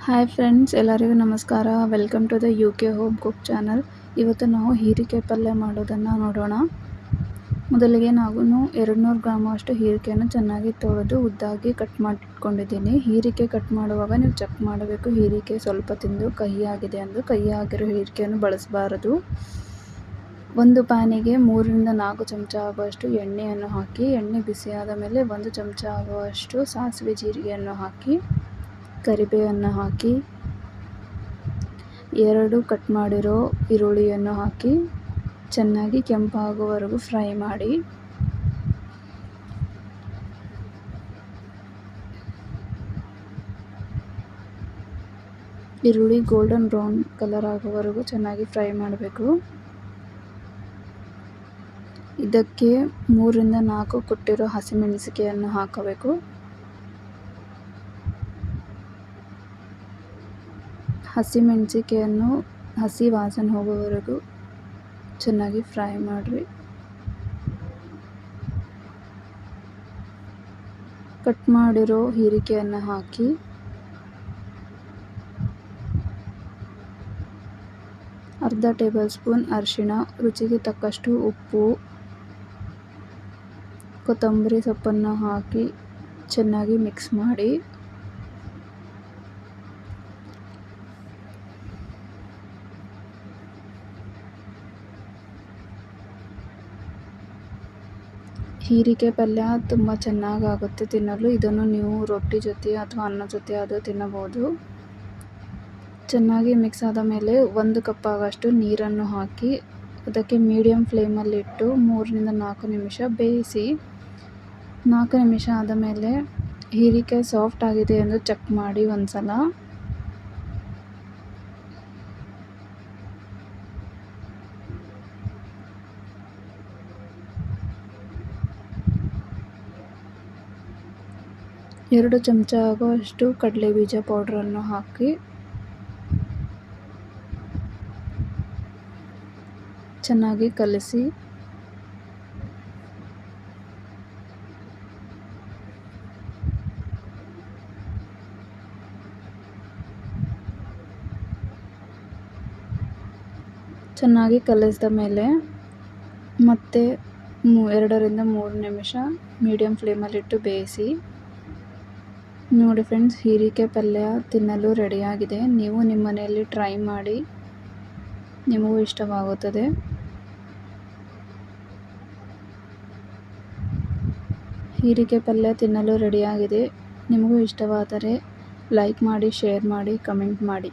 Hi friends, ಎಲ್ಲರಿಗೂ ನಮಸ್ಕಾರ. Welcome to the UK home cook channel. ಇವತ್ತು ನಾವು ಹೀರೆಕಾಯಿ ಪಲ್ಯ ಮಾಡೋದನ್ನು ನೋಡೋಣ. ಮೊದಲಿಗೆ ನಾವು 200 ಗ್ರಾಮ್ ಅಷ್ಟು ಹೀರೆಕಾಯನ್ನು ಚೆನ್ನಾಗಿ ತೊಳೆದು ಉದ್ದಾಗಿ ಕಟ್ ಮಾಡಿಟ್ಕೊಂಡಿದ್ದೀನಿ. ಹೀರೆಕಾಯಿ ಕಟ್ ಮಾಡುವಾಗ ನೀವು ಚೆಕ್ ಮಾಡಬೇಕು, ಹೀರೆಕಾಯಿ ಸ್ವಲ್ಪ ತಿಂದು ಕಹಿ ಆಗಿದೆ ಎಂದು. ಕಹಿ ಆಗಿರೋ ಹೀರೆಕಾಯನ್ನು ಬಳಸಬಾರದು. ಒಂದು ಪ್ಯಾನಿಗೆ 3ರಿಂದ 4 ಚಮಚ ಆಗುವಷ್ಟು ಎಣ್ಣೆಯನ್ನು ಹಾಕಿ, ಎಣ್ಣೆ ಬಿಸಿಯಾದ ಮೇಲೆ 1 ಚಮಚ ಆಗುವಷ್ಟು ಸಾಸಿವೆ ಜೀರಿಗೆಯನ್ನು ಹಾಕಿ, ಕರಿಬೇವನ್ನು ಹಾಕಿ, 2 ಕಟ್ ಮಾಡಿರೋ ಈರುಳ್ಳಿಯನ್ನು ಹಾಕಿ ಚೆನ್ನಾಗಿ ಕೆಂಪಾಗುವವರೆಗೂ ಫ್ರೈ ಮಾಡಿ. ಈರುಳ್ಳಿ ಗೋಲ್ಡನ್ ಬ್ರೌನ್ ಕಲರ್ ಆಗುವವರೆಗೂ ಚೆನ್ನಾಗಿ ಫ್ರೈ ಮಾಡಬೇಕು. ಇದಕ್ಕೆ 3ರಿಂದ 4 ಕೊಟ್ಟಿರೋ ಹಸಿಮೆಣಸಿಕೆಯನ್ನು ಹಾಕಬೇಕು. ಹಸಿಮೆಣಸಿಕೆಯನ್ನು ಹಸಿ ವಾಸನೆ ಹೋಗುವವರೆಗೂ ಚೆನ್ನಾಗಿ ಫ್ರೈ ಮಾಡಿರಿ. ಕಟ್ ಮಾಡಿರೋ ಹೀರೆಕಾಯನ್ನು ಹಾಕಿ ಅರ್ಧ ಟೇಬಲ್ ಸ್ಪೂನ್ ಅರಿಶಿಣ, ರುಚಿಗೆ ತಕ್ಕಷ್ಟು ಉಪ್ಪು, ಕೊತ್ತಂಬರಿ ಸೊಪ್ಪನ್ನು ಹಾಕಿ ಚೆನ್ನಾಗಿ ಮಿಕ್ಸ್ ಮಾಡಿ. ಹೀರೆಕಾಯಿ ಪಲ್ಯ ತುಂಬ ಚೆನ್ನಾಗಾಗುತ್ತೆ ತಿನ್ನಲು. ಇದನ್ನು ನೀವು ರೊಟ್ಟಿ ಜೊತೆ ಅಥವಾ ಅನ್ನ ಜೊತೆ ಅದು ತಿನ್ನಬಹುದು. ಚೆನ್ನಾಗಿ ಮಿಕ್ಸ್ ಆದ ಮೇಲೆ 1 ಕಪ್ ಆಗೋಷ್ಟು ನೀರನ್ನು ಹಾಕಿ ಅದಕ್ಕೆ ಮೀಡಿಯಮ್ ಫ್ಲೇಮಲ್ಲಿಟ್ಟು 3ರಿಂದ 4 ನಿಮಿಷ ಬೇಯಿಸಿ. 4 ನಿಮಿಷ ಆದ ಮೇಲೆ ಹೀರೆಕಾಯಿ ಸಾಫ್ಟ್ ಆಗಿದೆ ಎಂದು ಚೆಕ್ ಮಾಡಿ ಒಂದು ಸಲ. ಎರಡು ಚಮಚ ಆಗುವಷ್ಟು ಕಡಲೆಬೀಜ ಪೌಡ್ರನ್ನು ಹಾಕಿ ಚೆನ್ನಾಗಿ ಕಲಸಿ. ಚೆನ್ನಾಗಿ ಕಲಿಸಿದ ಮೇಲೆ ಮತ್ತೆ 2ರಿಂದ 3 ನಿಮಿಷ ಮೀಡಿಯಮ್ ಫ್ಲೇಮಲ್ಲಿಟ್ಟು ಬೇಯಿಸಿ. ನೋಡಿ ಫ್ರೆಂಡ್ಸ್, ಹೀರೆಕಾಯಿ ಪಲ್ಯ ತಿನ್ನಲು ರೆಡಿಯಾಗಿದೆ. ನೀವು ನಿಮ್ಮ ಮನೆಯಲ್ಲಿ ಟ್ರೈ ಮಾಡಿ, ನಿಮಗೂ ಇಷ್ಟವಾಗುತ್ತದೆ. ಹೀರೆಕಾಯಿ ಪಲ್ಯ ತಿನ್ನಲು ರೆಡಿಯಾಗಿದೆ. ನಿಮಗೂ ಇಷ್ಟವಾದರೆ ಲೈಕ್ ಮಾಡಿ, ಶೇರ್ ಮಾಡಿ, ಕಮೆಂಟ್ ಮಾಡಿ.